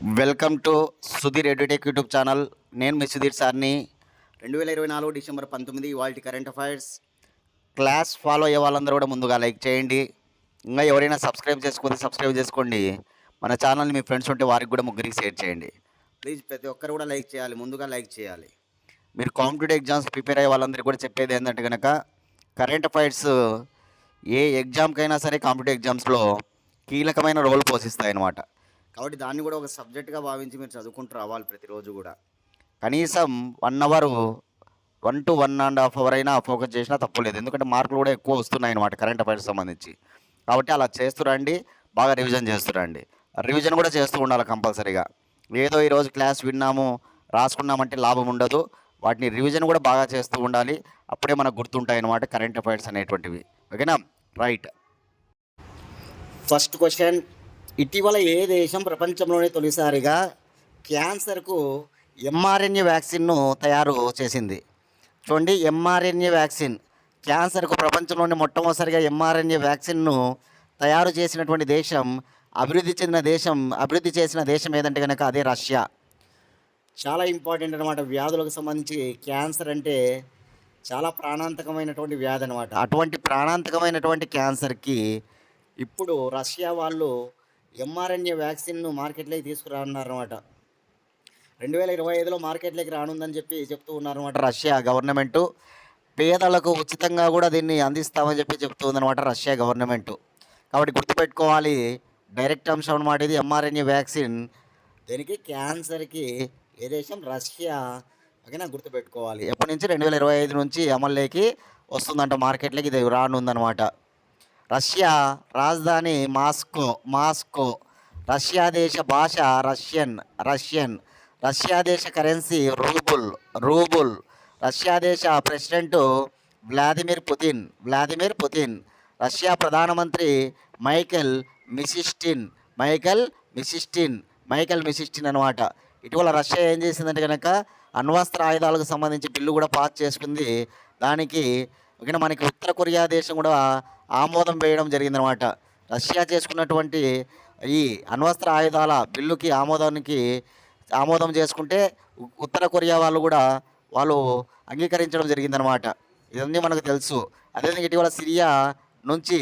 Welcome to Sudheer edutech YouTube channel. నేను మీ సుధీర్ సార్ని. 2024 December 19 ఇవాల్టి కరెంట్ అఫైర్స్. క్లాస్ ఫాలో అయ్యే వాళ్ళందరూ కూడా ముందుగా లైక్ చేయండి. ఇంకా ఎవరైనా సబ్స్క్రైబ్ చేసుకోండి. మన ఛానల్ని మీ ఫ్రెండ్స్ ఉంటే వారికి కూడా ముగ్గురికి షేర్ చేయండి. ప్లీజ్ ప్రతి ఒక్కరు కూడా లైక్ చేయాలి, ముందుగా లైక్ చేయాలి. మీరు కాంపిటేటివ్ ఎగ్జామ్స్ ప్రిపేర్ అయ్యే వాళ్ళందరికీ కూడా చెప్పేది ఏంటంటే కనుక కరెంట్ అఫైర్స్ ఏ ఎగ్జామ్కైనా సరే కాంపిటేటివ్ ఎగ్జామ్స్లో కీలకమైన రోల్ పోషిస్తాయి అన్నమాట. కాబట్టి దాన్ని కూడా ఒక సబ్జెక్ట్గా భావించి మీరు చదువుకుంటూ రావాలి ప్రతిరోజు కూడా. కనీసం 1 అవర్ 1 to 1.5 అవర్ అయినా ఫోకస్ చేసినా తప్పులేదు. ఎందుకంటే మార్కులు కూడా ఎక్కువ వస్తున్నాయి అన్నమాట కరెంట్ అఫైర్స్ సంబంధించి. కాబట్టి అలా చేస్తురండి, బాగా రివిజన్ చేస్తురండి. రివిజన్ కూడా చేస్తూ ఉండాలి కంపల్సరీగా. ఏదో ఈరోజు క్లాస్ విన్నాము రాసుకున్నామంటే లాభం ఉండదు. వాటిని రివిజన్ కూడా బాగా చేస్తూ ఉండాలి. అప్పుడే మనకు గుర్తుంటాయి అన్నమాట కరెంట్ అఫైర్స్ అనేటువంటివి. ఓకేనా? రైట్. ఫస్ట్ క్వశ్చన్, ఇటీవల ఏ దేశం ప్రపంచంలోనే తొలిసారిగా క్యాన్సర్కు ఎంఆర్ఎన్ఏ వ్యాక్సిన్ను తయారు చేసింది? చూడండి, ఎంఆర్ఎన్ఏ వ్యాక్సిన్, క్యాన్సర్కు ప్రపంచంలోని మొట్టమొదటిసారిగా ఎంఆర్ఎన్ఏ వ్యాక్సిన్ను తయారు చేసినటువంటి దేశం, అభివృద్ధి చేసిన దేశం ఏదంటే కనుక అదే రష్యా. చాలా ఇంపార్టెంట్ అనమాట. వ్యాధులకు సంబంధించి క్యాన్సర్ అంటే చాలా ప్రాణాంతకమైనటువంటి వ్యాధి అనమాట. అటువంటి ప్రాణాంతకమైనటువంటి క్యాన్సర్కి ఇప్పుడు రష్యా వాళ్ళు ఎంఆర్ఎన్ఏ వ్యాక్సిన్ను మార్కెట్లోకి తీసుకురానున్నారన్నమాట. 2025లో మార్కెట్లోకి రానుందని చెప్తూ ఉన్నారన్నమాట రష్యా గవర్నమెంటు. పేదలకు ఉచితంగా కూడా దీన్ని అందిస్తామని చెప్తూ ఉందన్నమాట రష్యా గవర్నమెంటు. కాబట్టి గుర్తుపెట్టుకోవాలి, డైరెక్ట్ అంశం అన్నమాట ఇది. ఎంఆర్ఎన్ఏ వ్యాక్సిన్ దీనికి క్యాన్సర్కి ఏ దేశం? రష్యా. ఓకేనా? గుర్తుపెట్టుకోవాలి. ఎప్పటి నుంచి? 2025 నుంచి అమల్లోకి వస్తుందంట, మార్కెట్లోకి ఇది రానుందన్నమాట. రష్యా రాజధాని మాస్కో. రష్యా దేశ భాష రష్యన్. రష్యా దేశ కరెన్సీ రూబుల్. రష్యా దేశ ప్రెసిడెంట్ వ్లాదిమిర్ పుతిన్. రష్యా ప్రధానమంత్రి మైకెల్ మిషిస్టిన్ అనమాట. ఇటీవల రష్యా ఏం చేసిందంటే కనుక అణ్వస్త్ర ఆయుధాలకు సంబంధించి బిల్లు కూడా పాస్ చేసుకుంది. దానికి మనకి ఉత్తర కొరియా దేశం కూడా ఆమోదం వేయడం జరిగిందనమాట. రష్యా చేసుకున్నటువంటి ఈ అణ్వస్త్ర ఆయుధాల బిల్లుకి ఆమోదం చేసుకుంటే ఉత్తర కొరియా వాళ్ళు అంగీకరించడం జరిగిందనమాట. ఇవన్నీ మనకు తెలుసు. అదేవిధంగా ఇటీవల సిరియా నుంచి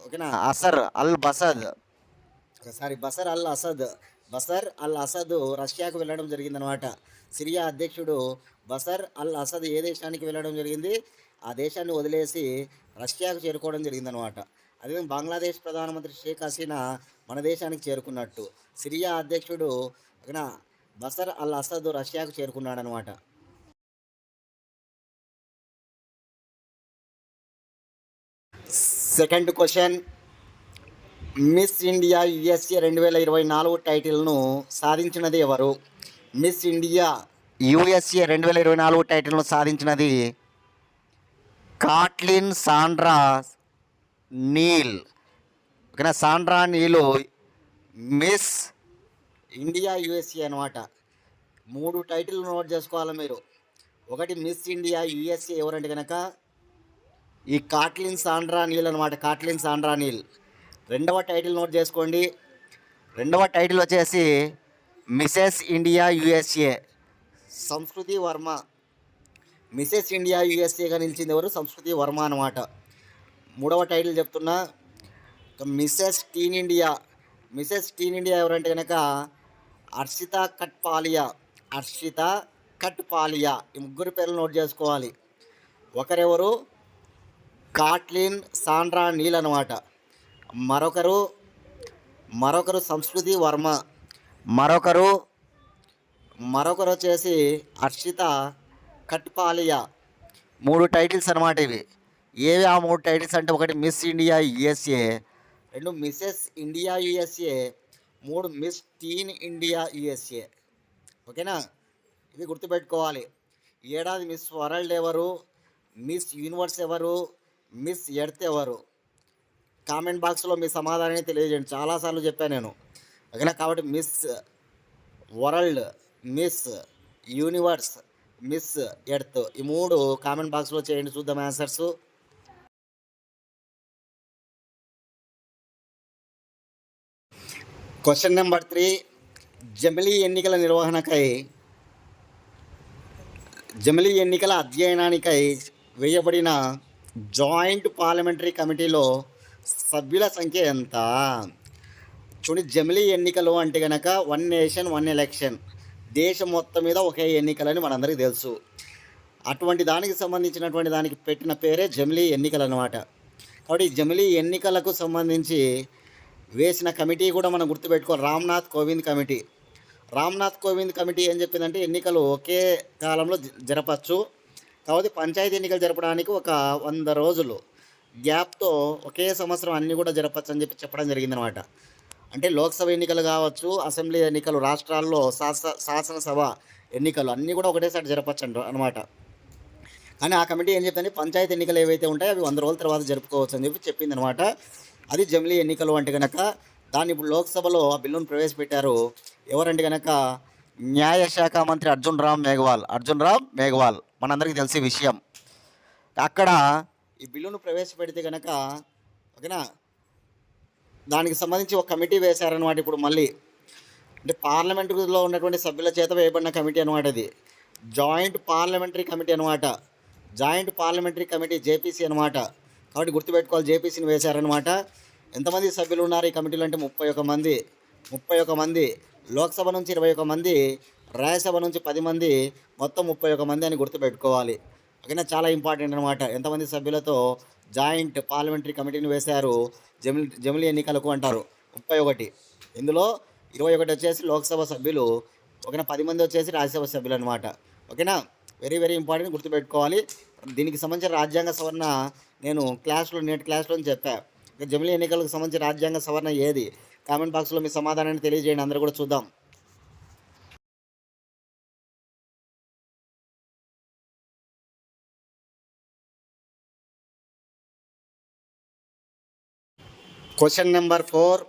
ఓకేనా బసర్ అల్ అసద్ రష్యాకు వెళ్ళడం జరిగిందనమాట. సిరియా అధ్యక్షుడు బసర్ అల్ అసద్ ఏ దేశానికి వెళ్ళడం జరిగింది? ఆ దేశాన్ని వదిలేసి రష్యాకు చేరుకోవడం జరిగిందనమాట. అదేవిధంగా బంగ్లాదేశ్ ప్రధానమంత్రి షేక్ హసీనా మన దేశానికి చేరుకున్నట్టు సిరియా అధ్యక్షుడు బసర్ అల్ అసద్ రష్యాకు చేరుకున్నాడనమాట. Second question, Miss India USA 2024 టైటిల్ను సాధించినది ఎవరు? మిస్ ఇండియా యుఎస్ఏ 2024 టైటిల్ను సాధించినది కాట్లిన్ సాండ్రా నీల్. ఓకేనా? Sandra Neal Miss India USA అనమాట. 3 టైటిల్ నోట్ చేసుకోవాలి మీరు. ఒకటి మిస్ ఇండియా యుఎస్ఏ ఎవరంటే కనుక ఈ కాట్లిన్ సాండ్రా నీల్ అనమాట. Kaitlyn Sandra Neal. రెండవ టైటిల్ నోట్ చేసుకోండి. రెండవ టైటిల్ వచ్చేసి మిసెస్ ఇండియా యుఎస్ఏ సంస్కృతి వర్మ. మిసెస్ ఇండియా యుఎస్ఏగా నిలిచింది ఎవరు? సంస్కృతి వర్మ అనమాట. మూడవ టైటిల్ చెప్తున్నా, మిసెస్ టీన్ ఇండియా ఎవరంటే కనుక హర్షిత కట్పాలియా. ఈ ముగ్గురు పేర్లు నోట్ చేసుకోవాలి. ఒకరెవరు? కాట్లిన్ సాండ్రా నీల్ అనమాట. మరొకరు సంస్కృతి వర్మ. మరొకరు వచ్చేసి హర్షిత కట్పాలియా. 3 టైటిల్స్ అనమాట ఇవి. ఏవి ఆ 3 టైటిల్స్ అంటే, ఒకటి miss India USA, 2 Mrs India USA, 3 miss teen India USA. ఓకేనా? ఇది గుర్తుపెట్టుకోవాలి. ఏడాది మిస్ వరల్డ్ ఎవరు? మిస్ యూనివర్స్ ఎవరు? మిస్ ఎర్త్ ఎవరు? కామెంట్ బాక్స్లో మీ సమాధానాన్ని తెలియజేయండి. చాలాసార్లు చెప్పాను నేను. ఓకేనా? కాబట్టి miss world, miss universe, miss earth, ఈ 3 కామెంట్ బాక్స్లో చేయండి. చూద్దాం ఆన్సర్స్. క్వశ్చన్ నెంబర్ 3, జమిలీ ఎన్నికల నిర్వహణకై జమిలీ ఎన్నికల అధ్యయనానికై వేయబడిన జాయింట్ పార్లమెంటరీ కమిటీలో సభ్యుల సంఖ్య ఎంత? చూడండి, జమిలీ ఎన్నికలు అంటే కనుక వన్ నేషన్ వన్ ఎలక్షన్, దేశం మొత్తం మీద ఒకే ఎన్నికలని మనందరికీ తెలుసు. అటువంటి దానికి సంబంధించినటువంటి దానికి పెట్టిన పేరే జమిలీ ఎన్నికలు అన్నమాట. కాబట్టి ఈ జమిలీ ఎన్నికలకు సంబంధించి వేసిన కమిటీ కూడా మనం గుర్తుపెట్టుకోవాలి, రామ్నాథ్ కోవింద్ కమిటీ. రామ్నాథ్ కోవింద్ కమిటీ ఏం చెప్పిందంటే ఎన్నికలు ఒకే కాలంలో జరపచ్చు, కాబట్టి పంచాయతీ ఎన్నికలు జరపడానికి ఒక 100 రోజులు గ్యాప్తో ఒకే సంవత్సరం అన్నీ కూడా జరపచ్చు అని చెప్పడం జరిగిందనమాట. అంటే లోక్సభ ఎన్నికలు కావచ్చు, అసెంబ్లీ ఎన్నికలు, రాష్ట్రాల్లో శాసనసభ ఎన్నికలు అన్నీ కూడా ఒకటేసారి జరపచ్చు అనమాట. కానీ ఆ కమిటీ ఏం చెప్తుంది, పంచాయతీ ఎన్నికలు ఏవైతే ఉంటాయో అవి 100 రోజుల తర్వాత జరుపుకోవచ్చు అని చెప్పింది అనమాట. అది జమిలీ ఎన్నికలు అంటే కనుక. దాన్ని ఇప్పుడు లోక్సభలో ఆ బిల్లును ప్రవేశపెట్టారు. ఎవరంటే కనుక న్యాయశాఖ మంత్రి అర్జున్ రామ్ మేఘ్వాల్ మనందరికీ తెలిసే విషయం. అక్కడ ఈ బిల్లును ప్రవేశపెడితే కనుక ఓకేనా, దానికి సంబంధించి ఒక కమిటీ వేశారనమాట. ఇప్పుడు మళ్ళీ అంటే పార్లమెంటులో ఉన్నటువంటి సభ్యుల చేత వేయబడిన కమిటీ అనమాట. ఇది జాయింట్ పార్లమెంటరీ కమిటీ అనమాట. జాయింట్ పార్లమెంటరీ కమిటీ జేపీసీ అనమాట. కాబట్టి గుర్తుపెట్టుకోవాలి, జేపీసీని వేశారనమాట. ఎంతమంది సభ్యులు ఉన్నారు ఈ కమిటీలో అంటే 31 మంది. లోక్సభ నుంచి 21 మంది, రాజ్యసభ నుంచి 10 మంది, మొత్తం 31 మంది అని గుర్తుపెట్టుకోవాలి. ఓకేనా, చాలా ఇంపార్టెంట్ అనమాట. ఎంతమంది సభ్యులతో జాయింట్ పార్లమెంటరీ కమిటీని వేశారు జమిలీ ఎన్నికలకు అంటారు. 31. ఇందులో 21 వచ్చేసి లోక్సభ సభ్యులు, ఓకేనా, 10 మంది వచ్చేసి రాజ్యసభ సభ్యులు అనమాట. ఓకేనా, వెరీ వెరీ ఇంపార్టెంట్, గుర్తుపెట్టుకోవాలి. దీనికి సంబంధించిన రాజ్యాంగ సవరణ నేను నేటి క్లాస్లో చెప్పా. జమిలీ ఎన్నికలకు సంబంధించి రాజ్యాంగ సవరణ ఏది? కామెంట్ బాక్స్లో మీ సమాధానాన్ని తెలియజేయండి, అందరూ కూడా చూద్దాం. క్వశ్చన్ నెంబర్ 4,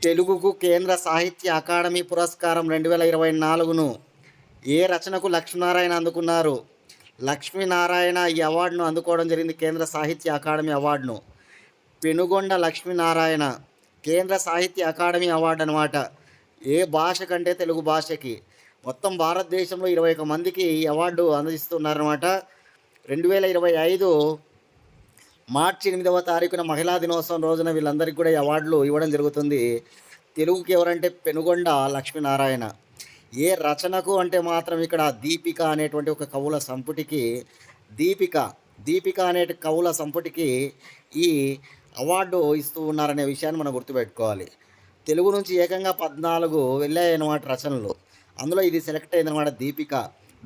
తెలుగుకు కేంద్ర సాహిత్య అకాడమీ పురస్కారం 2024ను ఏ రచనకు లక్ష్మీనారాయణ అందుకున్నారు? లక్ష్మీనారాయణ ఈ అవార్డును అందుకోవడం జరిగింది, కేంద్ర సాహిత్య అకాడమీ అవార్డును. పెనుగొండ లక్ష్మీనారాయణ కేంద్ర సాహిత్య అకాడమీ అవార్డు అనమాట. ఏ భాష కంటే తెలుగు భాషకి. మొత్తం భారతదేశంలో 21 మందికి ఈ అవార్డు అందిస్తున్నారన్నమాట. 2025 మార్చి 8వ తారీఖున మహిళా దినోత్సవం రోజున వీళ్ళందరికీ కూడా ఈ అవార్డులు ఇవ్వడం జరుగుతుంది. తెలుగుకి ఎవరంటే పెనుగొండ లక్ష్మీనారాయణ. ఏ రచనకు అంటే మాత్రం ఇక్కడ దీపిక అనేటువంటి ఒక కవుల సంపుటికి, దీపిక అనే కవుల సంపుటికి ఈ అవార్డు ఇస్తూ ఉన్నారనే విషయాన్ని మనం గుర్తుపెట్టుకోవాలి. తెలుగు నుంచి ఏకంగా 14 వెళ్ళాయన్నమాట రచనలు. అందులో ఇది సెలెక్ట్ అయిందన్నమాట, దీపిక.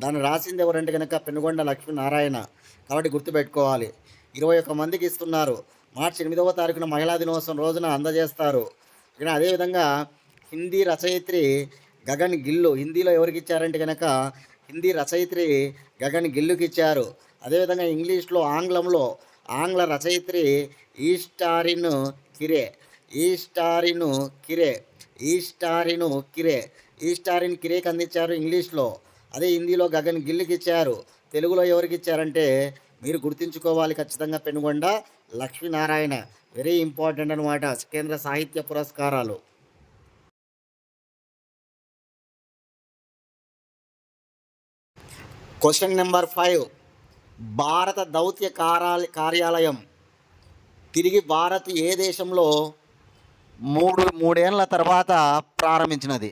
దాన్ని రాసింది ఎవరంటే కనుక పెనుగొండ లక్ష్మీనారాయణ. కాబట్టి గుర్తుపెట్టుకోవాలి. 21 మందికి ఇస్తున్నారు. మార్చి 8వ తారీఖున మహిళా దినోత్సవం రోజున అందజేస్తారు. ఇక్కడ అదేవిధంగా హిందీ రచయిత్రి గగన్ గిల్లు, హిందీలో ఎవరికి ఇచ్చారంటే కనుక హిందీ రచయిత్రి గగన్ గిల్లుకి ఇచ్చారు. అదేవిధంగా ఇంగ్లీష్లో ఆంగ్ల రచయిత్రి ఈస్టారిన్ కిరేకి అందించారు ఇంగ్లీష్లో. అదే హిందీలో గగన్ గిల్లుకి ఇచ్చారు. తెలుగులో ఎవరికి ఇచ్చారంటే మీరు గుర్తుంచుకోవాలి ఖచ్చితంగా, పెనుగొండ లక్ష్మీనారాయణ. వెరీ ఇంపార్టెంట్ అనమాట, కేంద్ర సాహిత్య పురస్కారాలు. క్వశ్చన్ నెంబర్ 5, భారత దౌత్య కార్యాలయం తిరిగి భారత్ ఏ దేశంలో మూడేళ్ల తర్వాత ప్రారంభించినది?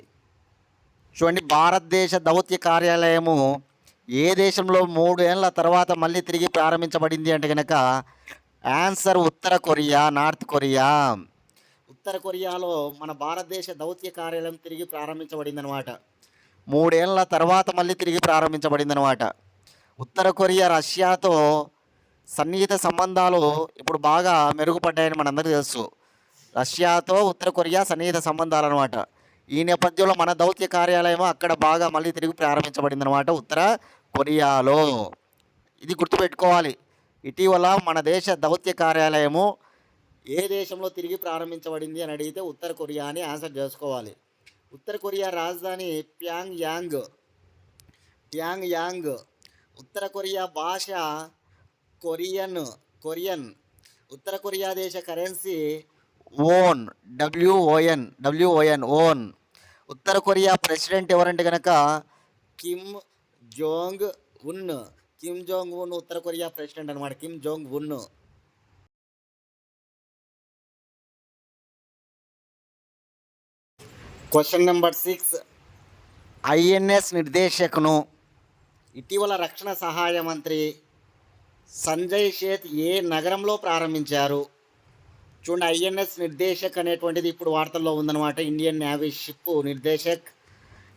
చూడండి, భారతదేశ దౌత్య కార్యాలయము ఏ దేశంలో 3 ఏళ్ల తర్వాత మళ్ళీ తిరిగి ప్రారంభించబడింది అంటే కనుక ఆన్సర్ ఉత్తర కొరియా, నార్త్ కొరియా. ఉత్తర కొరియాలో మన భారతదేశ దౌత్య కార్యాలయం తిరిగి ప్రారంభించబడింది అనమాట. 3 ఏళ్ల తర్వాత మళ్ళీ తిరిగి ప్రారంభించబడింది అనమాట. ఉత్తర కొరియా రష్యాతో సన్నిహిత సంబంధాలు ఇప్పుడు బాగా మెరుగుపడ్డాయని మనందరికీ తెలుసు. రష్యాతో ఉత్తర కొరియా సన్నిహిత సంబంధాలు అనమాట. ఈ నేపథ్యంలో మన దౌత్య కార్యాలయం అక్కడ బాగా మళ్ళీ తిరిగి ప్రారంభించబడింది అనమాట, ఉత్తర కొరియాలో. ఇది గుర్తుపెట్టుకోవాలి. ఇటీవల మన దేశ దౌత్య కార్యాలయము ఏ దేశంలో తిరిగి ప్రారంభించబడింది అని అడిగితే ఉత్తర కొరియా అని ఆన్సర్ చేసుకోవాలి. ఉత్తర కొరియా రాజధాని ప్యాంగ్ యాంగ్. ఉత్తర కొరియా భాష కొరియన్. ఉత్తర కొరియా దేశ కరెన్సీ ఓన్. ఓన్. ఉత్తర కొరియా ప్రెసిడెంట్ ఎవరంటే కనుక Kim Jong Un. Kim Jong Un ఉత్తర కొరియా ప్రెసిడెంట్ అనమాట, Kim Jong Un. Question number 6, INS నిర్దేశకును ఇటీవల రక్షణ సహాయ మంత్రి సంజయ్ సేత్ ఏ నగరంలో ప్రారంభించారు? చూడండి, ఐఎన్ఎస్ నిర్దేశక్ అనేటువంటిది ఇప్పుడు వార్తల్లో ఉందన్నమాట. Indian navy ship Nirdeshak.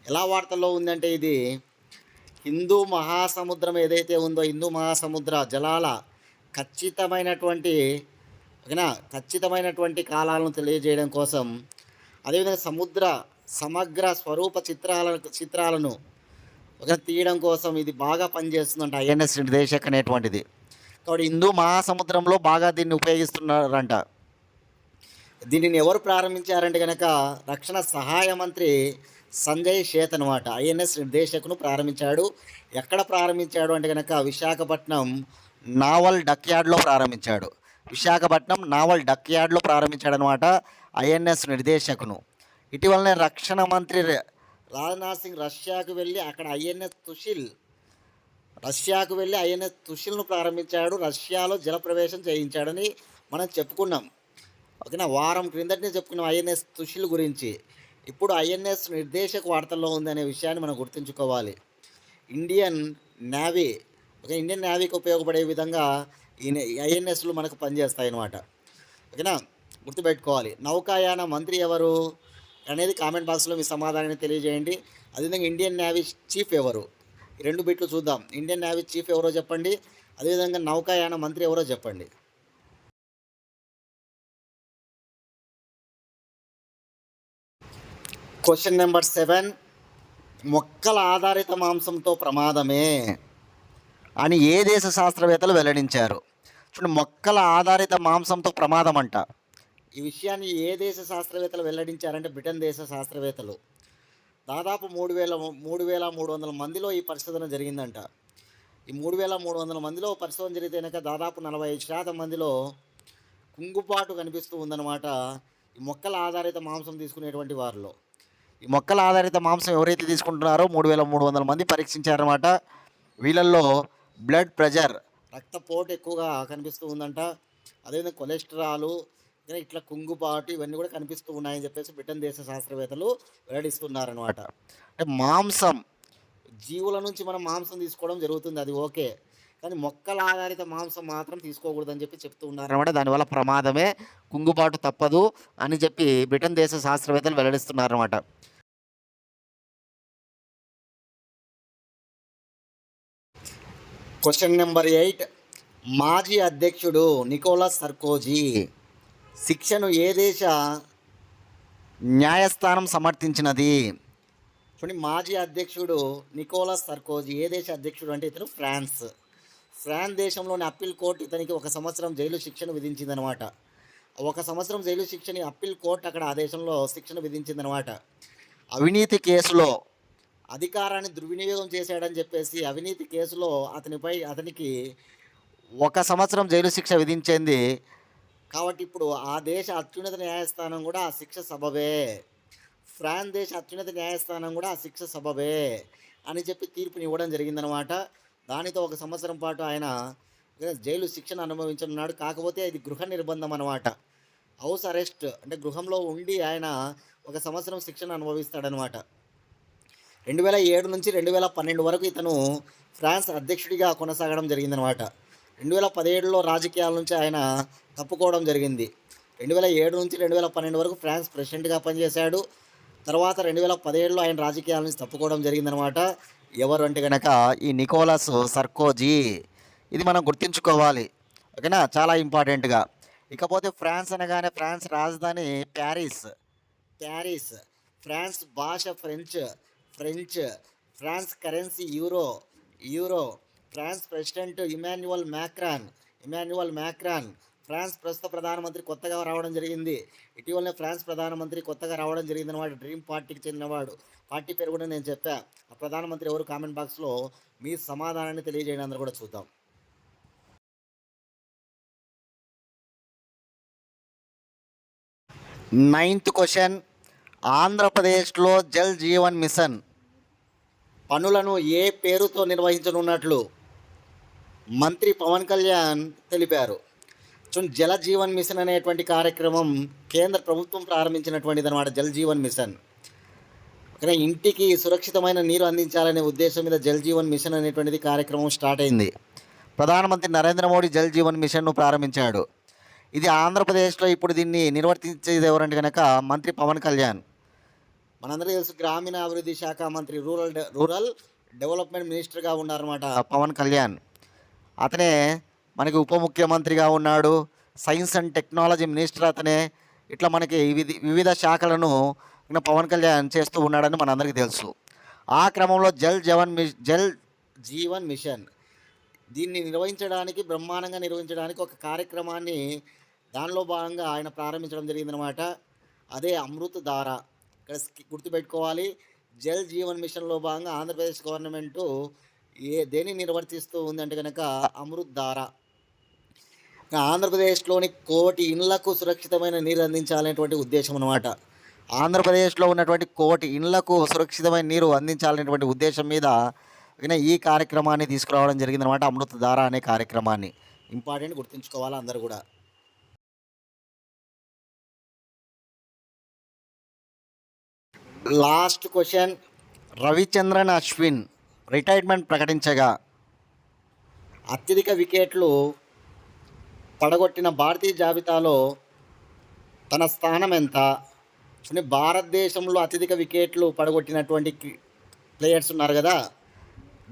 ఎలా వార్తల్లో ఉందంటే ఇది హిందూ మహాసముద్రం ఏదైతే ఉందో, హిందూ మహాసముద్ర జలాల ఖచ్చితమైనటువంటి కాలాలను తెలియజేయడం కోసం, అదేవిధంగా సముద్ర సమగ్ర స్వరూప చిత్రాలను తీయడం కోసం ఇది బాగా పనిచేస్తుందంట ఐఎన్ఎస్ నిర్దేశక్ అనేటువంటిది. కాబట్టి హిందూ మహాసముద్రంలో బాగా దీన్ని ఉపయోగిస్తున్నారంట. దీనిని ఎవరు ప్రారంభించారంటే కనుక రక్షణ సహాయ మంత్రి సంజయ్ సేత్ అనమాట ఐఎన్ఎస్ నిర్దేశకును ప్రారంభించాడు. ఎక్కడ ప్రారంభించాడు అంటే కనుక విశాఖపట్నం నావల్ డక్యార్డ్లో ప్రారంభించాడు. విశాఖపట్నం నావల్ డక్యార్డ్లో ప్రారంభించాడనమాట ఐఎన్ఎస్ నిర్దేశకును. ఇటీవలనే రక్షణ మంత్రి రాజ్నాథ్ సింగ్ రష్యాకు వెళ్ళి అక్కడ ఐఎన్ఎస్ తుషిల్ను ప్రారంభించాడు. రష్యాలో జలప్రవేశం చేయించాడని మనం చెప్పుకున్నాం. ఓకేనా, వారం క్రిందటినే చెప్పుకున్నాం ఐఎన్ఎస్ తుషిల్ గురించి. ఇప్పుడు ఐఎన్ఎస్ నిర్దేశక్ వార్తల్లో ఉందనే విషయాన్ని మనం గుర్తుంచుకోవాలి. ఇండియన్ నేవీకి ఉపయోగపడే విధంగా ఈ ఐఎన్ఎస్లు మనకు పనిచేస్తాయి అన్నమాట. ఓకేనా, గుర్తుపెట్టుకోవాలి. నౌకాయాన మంత్రి ఎవరు అనేది కామెంట్ బాక్స్లో మీ సమాధానాన్ని తెలియజేయండి. అదేవిధంగా ఇండియన్ నేవీ చీఫ్ ఎవరు, ఈ 2 బిట్లు చూద్దాం. ఇండియన్ నేవీ చీఫ్ ఎవరో చెప్పండి, అదేవిధంగా నౌకాయాన మంత్రి ఎవరో చెప్పండి. క్వశ్చన్ నెంబర్ 7, మొక్కల ఆధారిత మాంసంతో ప్రమాదమే అని ఏ దేశ శాస్త్రవేత్తలు వెల్లడించారు? చూడండి, మొక్కల ఆధారిత మాంసంతో ప్రమాదం అంట. ఈ విషయాన్ని ఏ దేశ శాస్త్రవేత్తలు వెల్లడించారంటే బ్రిటన్ దేశ శాస్త్రవేత్తలు. దాదాపు 3,300 మందిలో ఈ పరిశోధన జరిగిందంట. ఈ 3,300 మందిలో పరిశోధన జరిగితే కనుక దాదాపు 45% మందిలో కుంగుబాటు కనిపిస్తూ ఉందన్నమాట ఈ మొక్కల ఆధారిత మాంసం తీసుకునేటువంటి వారిలో. ఈ మొక్కల ఆధారిత మాంసం ఎవరైతే తీసుకుంటున్నారో 3,300 మంది పరీక్షించారన్నమాట. వీళ్ళల్లో బ్లడ్ ప్రెషర్, రక్తపోటు ఎక్కువగా కనిపిస్తూ ఉందంట. అదేవిధంగా కొలెస్ట్రాలు, ఇట్లా కుంగుబాటు ఇవన్నీ కూడా కనిపిస్తూ ఉన్నాయని చెప్పేసి బ్రిటన్ దేశ శాస్త్రవేత్తలు వెల్లడిస్తున్నారనమాట. అంటే మాంసం, జీవుల నుంచి మనం మాంసం తీసుకోవడం జరుగుతుంది, అది ఓకే, కానీ మొక్కల ఆధారిత మాంసం మాత్రం తీసుకోకూడదని చెప్తూ ఉన్నారనమాట. దానివల్ల ప్రమాదమే, కుంగుబాటు తప్పదు అని చెప్పి బ్రిటన్ దేశ శాస్త్రవేత్తలు వెల్లడిస్తున్నారనమాట. క్వశ్చన్ నెంబర్ 8, మాజీ అధ్యక్షుడు నికోలస్ సర్కోజీ శిక్షను ఏ దేశ న్యాయస్థానం సమర్థించినది? చూడండి, మాజీ అధ్యక్షుడు నికోలస్ సర్కోజీ ఏ దేశ అధ్యక్షుడు అంటే ఇతను ఫ్రాన్స్ దేశంలోని అప్పీల్ కోర్టు ఇతనికి 1 సంవత్సరం జైలు శిక్షను విధించిందనమాట. 1 సంవత్సరం జైలు శిక్షని అప్పీల్ కోర్టు అక్కడ ఆ దేశంలో శిక్షను విధించిందనమాట. అవినీతి కేసులో అధికారాన్ని దుర్వినియోగం చేశాడని చెప్పేసి అవినీతి కేసులో అతనికి 1 సంవత్సరం జైలు శిక్ష విధించింది. కాబట్టి ఇప్పుడు ఆ దేశ అత్యున్నత న్యాయస్థానం కూడా ఆ శిక్ష సబబే, ఫ్రాన్స్ దేశ అత్యున్నత న్యాయస్థానం కూడా ఆ శిక్ష సబబే అని చెప్పి తీర్పుని ఇవ్వడం జరిగిందనమాట. దానితో 1 సంవత్సరం పాటు ఆయన జైలు శిక్షను అనుభవించనున్నాడు. కాకపోతే ఇది గృహ నిర్బంధం అనమాట, హౌస్ అరెస్ట్, అంటే గృహంలో ఉండి ఆయన 1 సంవత్సరం శిక్షను అనుభవిస్తాడనమాట. 2007 నుంచి 2012 వరకు ఇతను ఫ్రాన్స్ అధ్యక్షుడిగా కొనసాగడం జరిగిందనమాట. 2017లో రాజకీయాల నుంచి ఆయన తప్పుకోవడం జరిగింది. 2007 నుంచి 2012 వరకు ఫ్రాన్స్ ప్రెసిడెంట్గా పనిచేశాడు. తర్వాత 2017లో ఆయన రాజకీయాల నుంచి తప్పుకోవడం జరిగిందనమాట. ఎవరు అంటే కనుక ఈ నికోలస్ సర్కోజీ. ఇది మనం గుర్తుంచుకోవాలి, ఓకేనా, చాలా ఇంపార్టెంట్గా. ఇకపోతే ఫ్రాన్స్ అనగానే ఫ్రాన్స్ రాజధాని ప్యారిస్, ఫ్రాన్స్ భాష French, France currency euro, France president Emmanuel Macron, France ప్రస్తుత ప్రధానమంత్రి కొత్తగా రావడం జరిగింది. ఇటీవలనే ఫ్రాన్స్ ప్రధానమంత్రి కొత్తగా రావడం జరిగిందన్నమాట. డ్రీమ్ పార్టీకి చెందినవాడు. పార్టీ పేరు కూడా నేను చెప్పా. ఆ ప్రధానమంత్రి ఎవరు కామెంట్ బాక్స్లో మీ సమాధానాన్ని తెలియజేయడం అందరూ కూడా చూద్దాం. 9th క్వశ్చన్, ఆంధ్రప్రదేశ్లో జల్ జీవన్ మిషన్ పనులను ఏ పేరుతో నిర్వహించనున్నట్లు మంత్రి పవన్ కళ్యాణ్ తెలిపారు. జల జీవన్ మిషన్ అనేటువంటి కార్యక్రమం కేంద్ర ప్రభుత్వం ప్రారంభించినటువంటిది అనమాట. జల్ జీవన్ మిషన్ కానీ ఇంటికి సురక్షితమైన నీరు అందించాలనే ఉద్దేశం మీద జల్ జీవన్ మిషన్ అనేటువంటిది కార్యక్రమం స్టార్ట్ అయింది. ప్రధానమంత్రి నరేంద్ర మోడీ జల్ జీవన్ మిషన్ను ప్రారంభించాడు. ఇది ఆంధ్రప్రదేశ్లో ఇప్పుడు దీన్ని నిర్వర్తించేది ఎవరంటే కనుక మంత్రి పవన్ కళ్యాణ్. మనందరికీ తెలుసు, గ్రామీణాభివృద్ధి శాఖ మంత్రి, రూరల్ డెవలప్మెంట్ మినిస్టర్గా ఉన్నారన్నమాట పవన్ కళ్యాణ్. అతనే మనకి ఉప ముఖ్యమంత్రిగా ఉన్నాడు, సైన్స్ అండ్ టెక్నాలజీ మినిస్టర్ అతనే. ఇట్లా మనకి వివిధ శాఖలను పవన్ కళ్యాణ్ చేస్తూ ఉన్నాడని మనందరికీ తెలుసు. ఆ క్రమంలో జల్ జీవన్ మిషన్ దీన్ని బ్రహ్మాండంగా నిర్వహించడానికి ఒక కార్యక్రమాన్ని దానిలో భాగంగా ఆయన ప్రారంభించడం జరిగిందనమాట. అదే అమృత్ ధార. ఇక్కడ గుర్తుపెట్టుకోవాలి, జల్ జీవన్ మిషన్లో భాగంగా ఆంధ్రప్రదేశ్ గవర్నమెంటు దేన్ని నిర్వర్తిస్తూ ఉందంటే కనుక అమృత్ ధార. ఆంధ్రప్రదేశ్లోని 1 కోటి ఇండ్లకు సురక్షితమైన నీరు అందించాలనేటువంటి ఉద్దేశం అనమాట. ఆంధ్రప్రదేశ్లో ఉన్నటువంటి 1 కోటి ఇండ్లకు సురక్షితమైన నీరు అందించాలనేటువంటి ఉద్దేశం మీద ఈ కార్యక్రమాన్ని తీసుకురావడం జరిగిందనమాట. అమృత్ ధార అనే కార్యక్రమాన్ని ఇంపార్టెంట్ గుర్తుంచుకోవాలి అందరూ కూడా. Last question, Ravichandran Ashwin retirement ప్రకటించగా అత్యధిక వికెట్లు పడగొట్టిన భారతీయ జాబితాలో తన స్థానం ఎంత? భారతదేశంలో అత్యధిక వికెట్లు పడగొట్టినటువంటి ప్లేయర్స్ ఉన్నారు కదా,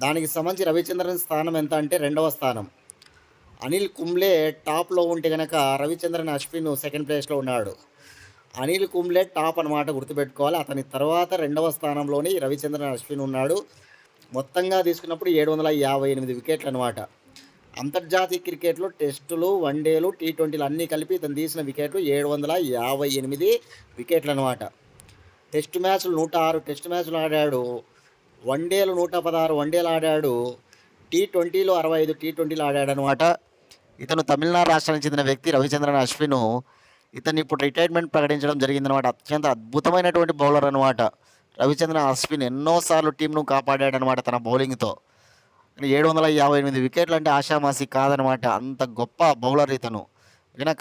దానికి సంబంధించి రవిచంద్రన్ స్థానం ఎంత అంటే 2వ స్థానం. అనిల్ కుంబ్లే టాప్లో ఉంటే కనుక రవిచంద్రన్ అశ్విన్ సెకండ్ ప్లేస్లో ఉన్నాడు. అనిల్ కుంబ్లే టాప్ అనమాట, గుర్తుపెట్టుకోవాలి. అతని తర్వాత 2వ స్థానంలోని రవిచంద్రన్ అశ్విన్ ఉన్నాడు. మొత్తంగా తీసుకున్నప్పుడు 758 వికెట్లు అనమాట. అంతర్జాతీయ క్రికెట్లో టెస్టులు, వన్డేలు, టీ20లు అన్నీ కలిపి ఇతను తీసిన వికెట్లు 758 వికెట్లు అనమాట. టెస్ట్ మ్యాచ్లు 106 టెస్ట్ మ్యాచ్లు ఆడాడు. వన్డేలు 116 వన్డేలు ఆడాడు. టీ20లో 65 టీ20లు ఆడాడు అనమాట. ఇతను తమిళనాడు రాష్ట్రానికి చెందిన వ్యక్తి రవిచంద్రన్ అశ్విన్. ఇతను ఇప్పుడు రిటైర్మెంట్ ప్రకటించడం జరిగిందనమాట. అత్యంత అద్భుతమైనటువంటి బౌలర్ అనమాట రవిచంద్రన్ అశ్విన్. ఎన్నోసార్లు టీంను కాపాడాడనమాట తన బౌలింగ్తో. 758 వికెట్లు అంటే ఆషామాసి కాదనమాట, అంత గొప్ప బౌలర్ ఇతను.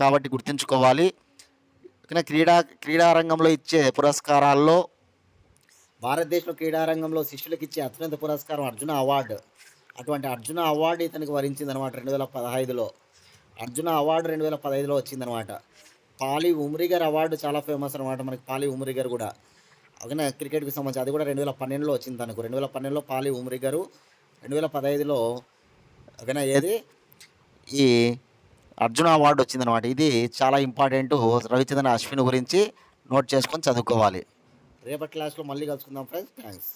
కాబట్టి గుర్తుంచుకోవాలి. క్రీడారంగంలో ఇచ్చే పురస్కారాల్లో భారతదేశంలో క్రీడారంగంలో శిష్యులకు ఇచ్చే అత్యున్నత పురస్కారం అర్జున అవార్డు. అటువంటి అర్జున అవార్డు ఇతనికి వరించిందనమాట 2015లో. అర్జున అవార్డు 2015లో వచ్చిందనమాట. పాలి ఉమ్రిగర్ అవార్డు చాలా ఫేమస్ అనమాట మనకి. పాలి ఉమ్రిగర్ కూడా క్రికెట్కి సంబంధించి అది కూడా 2012లో వచ్చింది తనకు. 2012లో పాలి ఉమ్రిగరు, 2015లో ఈ అర్జున అవార్డు వచ్చిందనమాట. ఇది చాలా ఇంపార్టెంట్. రవిచంద్రన్ అశ్విన్ గురించి నోట్ చేసుకొని చదువుకోవాలి. రేపటి క్లాస్లో మళ్ళీ కలుసుకుందాం ఫ్రెండ్స్. థ్యాంక్స్.